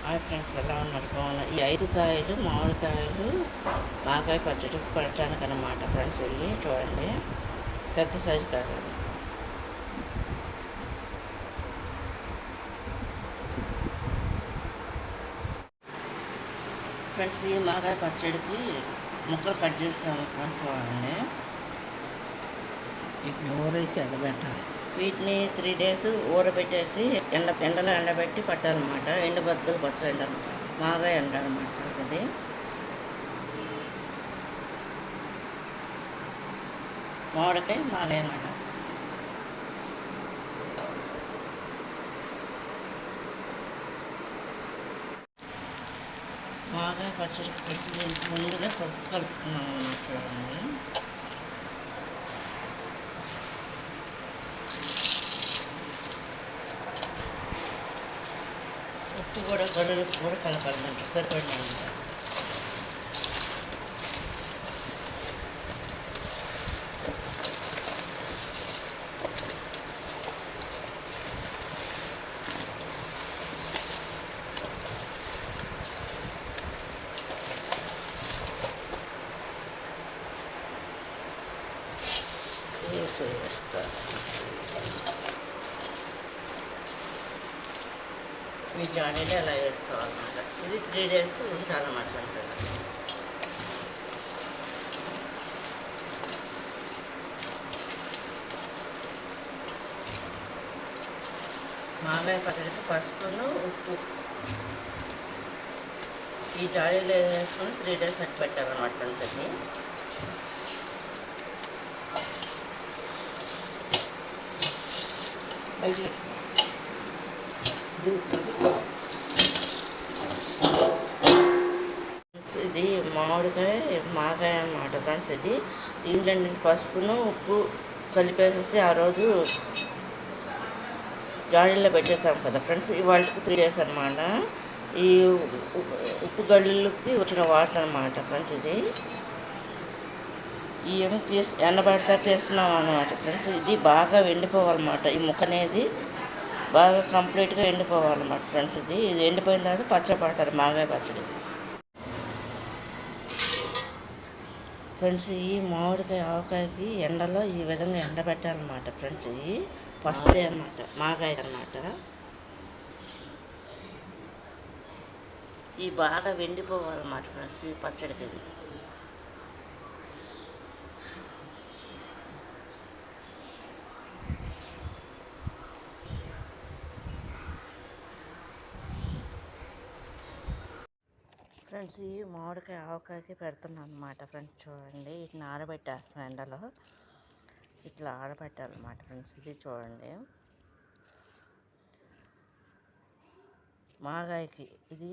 Hi friends, ఎలా ఉన్నారు? బాగున్నారు. ఈ 5 కాయలు మామిడికాయలు మాకాయ పచ్చడి పెట్టడానికి అన్నమాట ఫ్రెండ్స్. ఇవి చూడండి, పెద్ద సైజు కాయలు. ఫ్రెండ్స్, ఈ మాకాయ పచ్చడికి ముక్కలు కట్ చేస్తాము ఫ్రెండ్స్. చూడండి, వీటిని ఊరేసి ఎండబెట్టాలి. వీటిని 3 days ఊరబెట్టేసి ఎండలో ఎండబెట్టి పట్టాలన్నమాట. ఎండు బద్దలు పచ్చడి అనమాట, మాగాయ అంటారన్నమాట ఫ్రెండ్స్. ఇది మామిడికాయ మాగాయ అన్నమాట. మాగాయ పచ్చడి పెట్టి ముందుగా పసుపు కలుపుతున్నాం అన్నమాట. చూడండి, ఉప్పు కూడా గొర్రెలకు కూడా కలపాలన్నమాట. సరిపడినంత. వేస్తారు. మీ జాడీలో ఎలా వేసుకోవాలన్నమాట. ఇది 3 days ఉంచాలన్నమాట ఫ్రెండ్స్. మాగాయ పచ్చడికి పసుపును ఉప్పు ఈ జాడీలో వేసుకొని 3 days అట్టు పెట్టాలన్నమాట ఫ్రెండ్స్. అది ఇది మామిడికాయ మాగాయ అన్నమాట ఫ్రెండ్స్. ఇది ఇంగ్లాండ్ పసుపును ఉప్పు కలిపేసేసి ఆ రోజు జాడీలో పెట్టేస్తాం కదా ఫ్రెండ్స్. ఇవాళకి 3 days అనమాట. ఈ ఉప్పు గళ్ళకి వచ్చిన వాటర్ అనమాట ఫ్రెండ్స్. ఇది ఏమి ఎండబెడతా తీస్తున్నాం అనమాట ఫ్రెండ్స్. ఇది బాగా ఎండిపోవాలన్నమాట. ఈ ముక్క అనేది బాగా కంప్లీట్గా ఎండిపోవాలన్నమాట ఫ్రెండ్స్. ఇది ఎండిపోయిన తర్వాత పచ్చడి పడతారు మాగాయ పచ్చడి ఫ్రెండ్స్. ఈ మామిడికాయ ఆవకాయకి ఎండలో ఈ విధంగా ఎండబెట్టాలన్నమాట ఫ్రెండ్స్. ఇది ఫస్ట్ డే అనమాట మాగాయ అనమాట. ఈ బాగా వెండిపోవాలన్నమాట ఫ్రెండ్స్ ఈ పచ్చడికి. ఇది ఫ్రెండ్స్, ఈ మామిడికాయ ఆవకాయకి పెడుతున్నాను అనమాట ఫ్రెండ్స్. చూడండి, వీటిని ఆరబెట్టేస్తున్నాను ఎండలో. ఇట్లా ఆరబెట్టాలన్నమాట ఫ్రెండ్స్. ఇది చూడండి, మాగాయకి. ఇది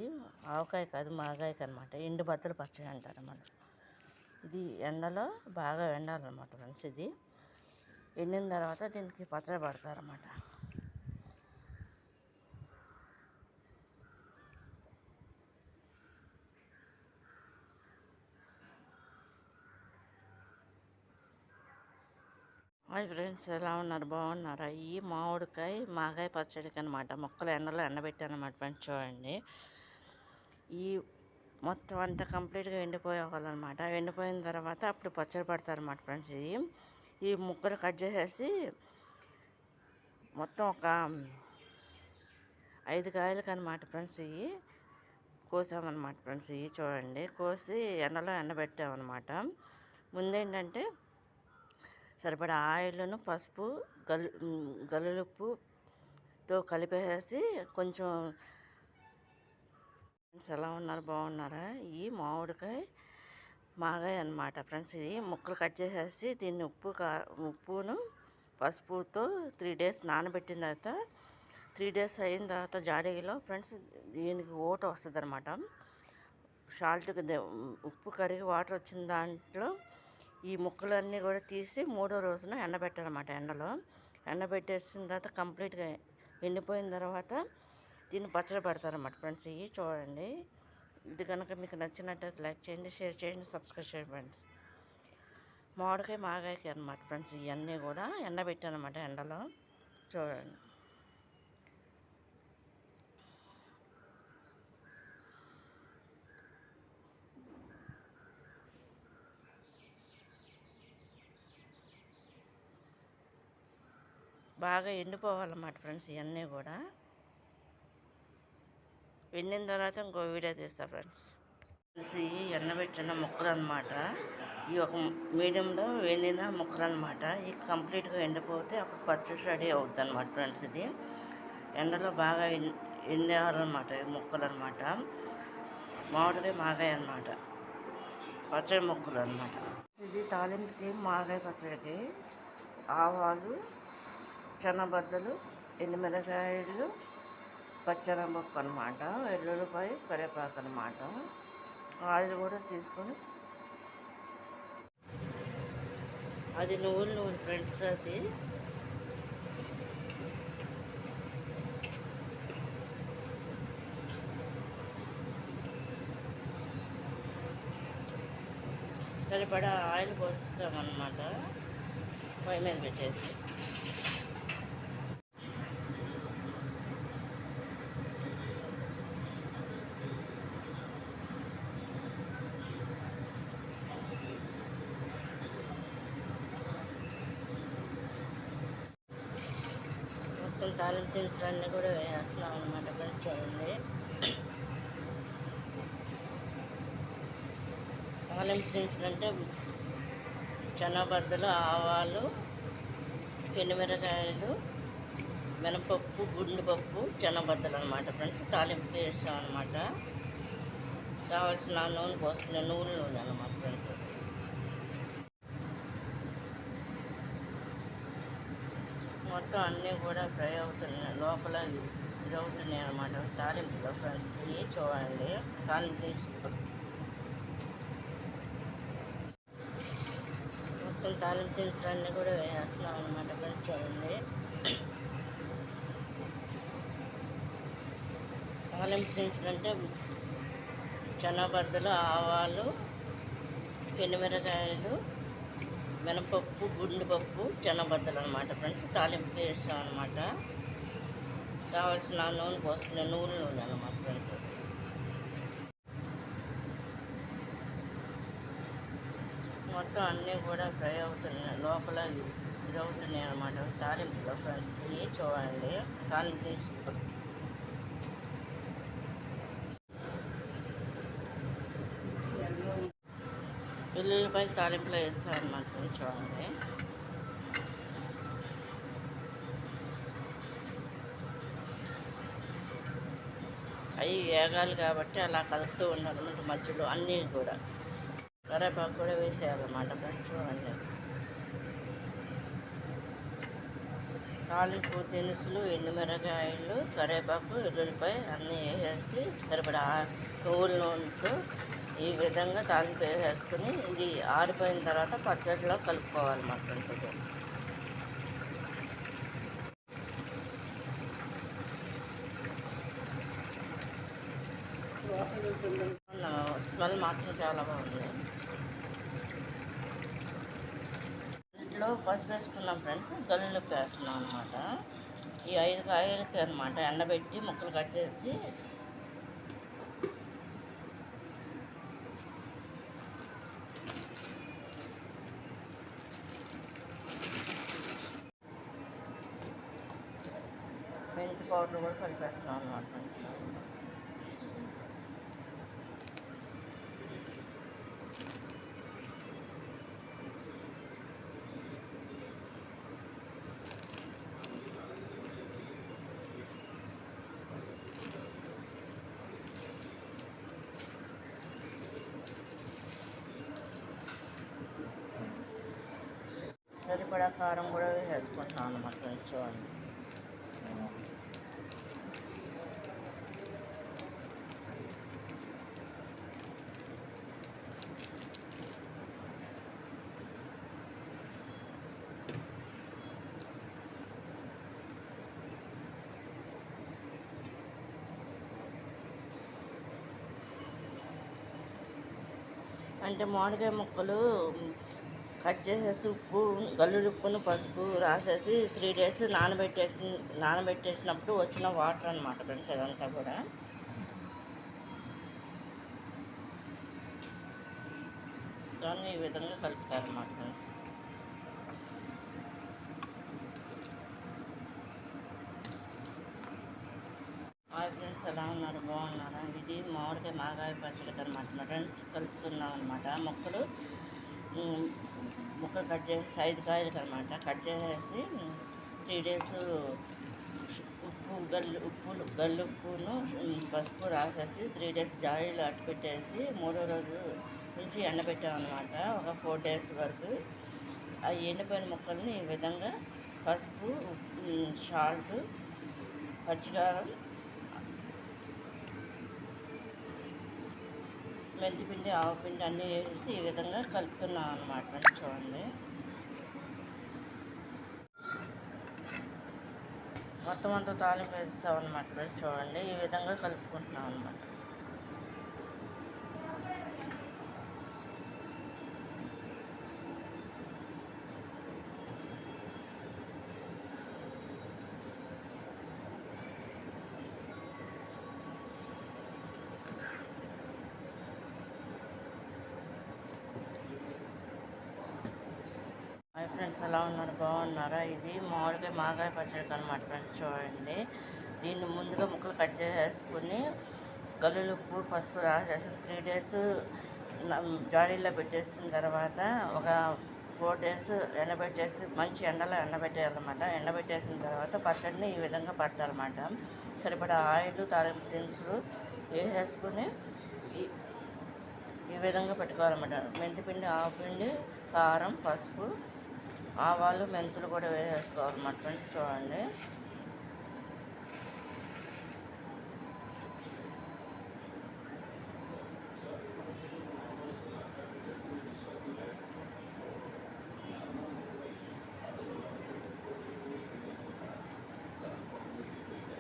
ఆవకాయ కాదు, మాగాయకి అనమాట. ఎండు బద్దలు పచ్చడి అంటారు అన్నమాట. ఇది ఎండలో బాగా ఎండాలన్నమాట ఫ్రెండ్స్. ఇది ఎండిన తర్వాత దీనికి పచ్చడి పడతారన్నమాట. హాయ్ ఫ్రెండ్స్, ఎలా ఉన్నారు? బాగున్నారా? ఈ మామిడికాయ మాగాయ పచ్చడికి అనమాట మొక్కలు ఎండలో ఎండబెట్టానమాట ఫ్రెండ్స్. చూడండి, ఈ మొత్తం అంతా కంప్లీట్గా ఎండిపోయేవాళ్ళనమాట. ఎండిపోయిన తర్వాత అప్పుడు పచ్చడి పడతారన్నమాట ఫ్రెండ్స్. ఇది ఈ ముక్కలు కట్ చేసేసి మొత్తం ఒక 5 కాయలకి అనమాట ఫ్రెండ్స్. ఇవి కోసామన్నమాట ఫ్రెండ్స్. ఇవి చూడండి, కోసి ఎండలో ఎండబెట్టామన్నమాట. ముందేంటంటే సరిపడా ఆయిల్ను పసుపు గల్లుప్పుతో కలిపేసి కొంచెం. ఎలా ఉన్నారు? బాగున్నారా? ఈ మామిడికాయ మాగాయ అనమాట ఫ్రెండ్స్. ఇది ముక్కలు కట్ చేసేసి దీన్ని ఉప్పును పసుపుతో 3 days నానబెట్టిన తర్వాత 3 days అయిన తర్వాత జాడీలో ఫ్రెండ్స్ దీనికి ఓట వస్తుంది అనమాట. సాల్ట్ ఉప్పు కరిగి వాటర్ వచ్చిన దాంట్లో ఈ ముక్కలన్నీ కూడా తీసి 3వ రోజున ఎండబెట్టాలన్నమాట. ఎండలో ఎండబెట్టేసిన తర్వాత కంప్లీట్గా ఎండిపోయిన తర్వాత దీన్ని పచ్చడి పెడతారన్నమాట ఫ్రెండ్స్. ఇవి చూడండి, ఇది కనుక మీకు నచ్చినట్టయితే లైక్ చేయండి, షేర్ చేయండి, సబ్స్క్రైబ్ చేయండి ఫ్రెండ్స్. మామిడికాయ మాగాయకి అనమాట ఫ్రెండ్స్. ఇవన్నీ కూడా ఎండబెట్టానమాట ఎండలో. చూడండి, బాగా ఎండిపోవాలన్నమాట ఫ్రెండ్స్. ఇవన్నీ కూడా ఎండిన తర్వాత ఇంకో వీడియో తీస్తా ఫ్రెండ్స్. ఇవి ఎండబెట్టిన ముక్కలు అనమాట. ఈ ఒక మీడియంలో ఎండిన ముక్కలు అనమాట. ఇవి కంప్లీట్గా ఎండిపోతే అప్పుడు పచ్చడి రెడీ అవుద్ది అనమాట ఫ్రెండ్స్. ఇది ఎండలో బాగా ఎండేవాలన్నమాట ఈ ముక్కలు అనమాట. మామిడికాయ మాగాయ అనమాట, పచ్చడి ముక్కలు అనమాట. ఇది తాలింపుకి మాగాయ పచ్చడికి ఆవాలు, చెనబద్దలు, ఎండుమిరకాయలు, పచ్చెనపప్పు అనమాట, ఎల్లుల్లిపాయ, కరివేపాకు అనమాట. ఆయిల్ కూడా తీసుకొని, అది నువ్వుల నూనె ఫ్రెండ్స్. అది సరిపడా ఆయిల్ పోస్తామన్నమాట పొయ్యి మీద పెట్టేసి. మొత్తం తాలింపు దినుసులు అన్నీ కూడా వేస్తున్నాం అనమాట ఫ్రెండ్స్. చూడండి, తాలింపు దినుసులు అంటే శనగబద్దలు, ఆవాలు, ఎండుమిరకాయలు, మినపప్పు, గుండుపప్పు, శనగబద్దలు అనమాట ఫ్రెండ్స్. తాలింపు వేస్తాం అనమాట. కావాల్సిన నూనె పోస్తుంది, నువ్వుల నూనె అనమాట ఫ్రెండ్స్. మొత్తం అన్నీ కూడా ఫ్రై అవుతున్నాయి, లోపల ఇది అవుతున్నాయి అన్నమాట తాలింపులో ఫ్రెండ్స్. ఇవి చూడండి, తాలింపు తీసుకు మొత్తం తాలింపు దినుసులు అన్నీ కూడా వేస్తున్నాం అనమాట ఫ్రెండ్స్. చూడండి, తాలింపు దినుసులు అంటే శనగబద్దలు, ఆవాలు, ఎండుమిరకాయలు, మినపప్పు, గుండుపప్పు, శనగబద్దలు అనమాట ఫ్రెండ్స్. తాలింపు వేస్తాం అనమాట. కావాల్సిన నూనె పోస్తుంది, నువ్వుల నూనె అనమాట ఫ్రెండ్స్. మొత్తం అన్నీ కూడా ఫ్రై అవుతున్నాయి, లోపల ఇది అవుతున్నాయి అన్నమాట తాలింపులో ఫ్రెండ్స్. ఇవి చూడండి, తాలింపు తీసుకు వెల్లుల్లిపాయ తాలింపులో వేస్తాం అన్నమాట ఫ్రెండ్స్. చూడండి, అవి వేగాలి కాబట్టి అలా కలుపుతూ ఉండాలన్నమాట మధ్యలో అన్నీ కూడా. కరివేపాకు కూడా వేసేయాలన్నమాట ఫ్రెండ్స్. చూడండి, తాలింపు దినుసులు, ఎండుమిరకాయలు, కరివేపాకు, ఎల్లుల్లిపాయ అన్నీ వేసేసి సరిపడా నువ్వుల నూనెతో ఈ విధంగా తాలింపు వేసేసుకుని ఇది ఆరిపోయిన తర్వాత పచ్చడిలో కలుపుకోవాలన్నమాట ఫ్రెండ్స్. ఇది స్మెల్ మాత్రం చాలా బాగుంది. ఇంట్లో పసుపు వేసుకున్నాం ఫ్రెండ్స్, గల్లులోకి వేస్తున్నాం అనమాట. ఈ 5 కాయలకి అనమాట ఎండబెట్టి ముక్కలు కట్ చేసి మెంతి పౌడర్ కూడా కలిపేస్తున్నాం అనమాట ఫ్రెండ్స్. సరిపడా కారం కూడా వేసుకుంటున్నాం అన్నమాట ఫ్రెండ్స్. చూడండి, అంటే మామిడికాయ ముక్కలు కట్ చేసేసి ఉప్పు, గల్లుడుప్పును, పసుపు రాసేసి 3 days నానబెట్టేసినప్పుడు వచ్చిన వాటర్ అనమాట ఫ్రెండ్స్. అదంతా కూడా దాన్ని ఈ విధంగా కలుపుతారన్నమాట ఫ్రెండ్స్. ఫ్రెండ్స్ ఎలా ఉన్నారు, బాగున్నారా? ఇది మామిడికాయ మాగాయ పచ్చడికి అనమాట ఫ్రెండ్స్, కలుపుతున్నాం అనమాట. ముక్కలు కట్ చేసి 5 కాయలకి అనమాట కట్ చేసేసి 3 days గల్లుప్పును పసుపు రాసేసి 3 days జాడీలో అట్టు పెట్టేసి 3వ రోజు నుంచి ఎండబెట్టామన్నమాట. ఒక 4 days వరకు ఆ ఎండిపోయిన ముక్కల్ని ఈ విధంగా పసుపు, సాల్ట్, పచ్చికారం, మెంతిపిండి, ఆవపిండి అన్నీ వేసి ఈ విధంగా కలుపుతున్నాం అన్నమాట. చూడండి, మొత్తం అంతా తాలింపు వేస్తాం అన్నమాట. చూడండి, ఈ విధంగా కలుపుకుంటున్నాం అన్నమాట. హాయ్ ఫ్రెండ్స్, ఎలా ఉన్నారు, బాగున్నారా? ఇది మామిడికాయ మాగాయ పచ్చడికి అనమాట ఫ్రెండ్స్. చూడండి, దీన్ని ముందుగా ముక్కలు కట్ చేసేసుకుని గల్లులుప్పు, పసుపు రాసేసి 3 days జాడీలో పెట్టేసిన తర్వాత ఒక 4 days ఎండబెట్టేసి మంచి ఎండలో ఎండబెట్టేయాలన్నమాట. ఎండబెట్టేసిన తర్వాత పచ్చడిని ఈ విధంగా పట్టాలన్నమాట. సరిపడా ఆయిల్, తాలింపు దినుసులు వేసేసుకుని ఈ విధంగా పెట్టుకోవాలన్నమాట. మెంతిపిండి, ఆవపిండి, కారం, పసుపు, ఆవాలు, మెంతులు కూడా వేసేసుకోవాలన్నమాట ఫ్రెండ్స్. చూడండి,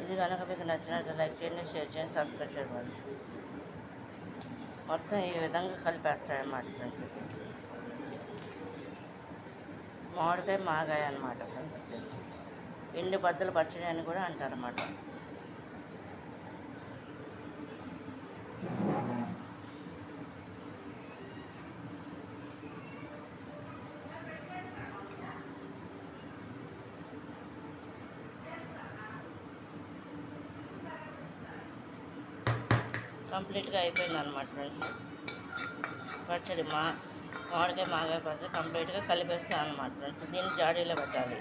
ఇది కనుక మీకు నచ్చినట్టు లైక్ చేయండి, షేర్ చేయండి, సబ్స్క్రైబ్ చేయండి. మొత్తం ఈ విధంగా కలిపేస్తాడన్నమాట ఫ్రెండ్స్. ఇది మామిడికాయ మాగాయ అనమాట ఫ్రెండ్స్. ఎండు బద్దల పచ్చడి అని కూడా అంటారన్నమాట. కంప్లీట్గా అయిపోయింది అనమాట ఫ్రెండ్స్ పచ్చడి. మామిడికాయ మాగాయ పచ్చడి కంప్లీట్గా కలిపేస్తాను అనమాట ఫ్రెండ్స్. దీన్ని జాడీలో పెట్టాలి.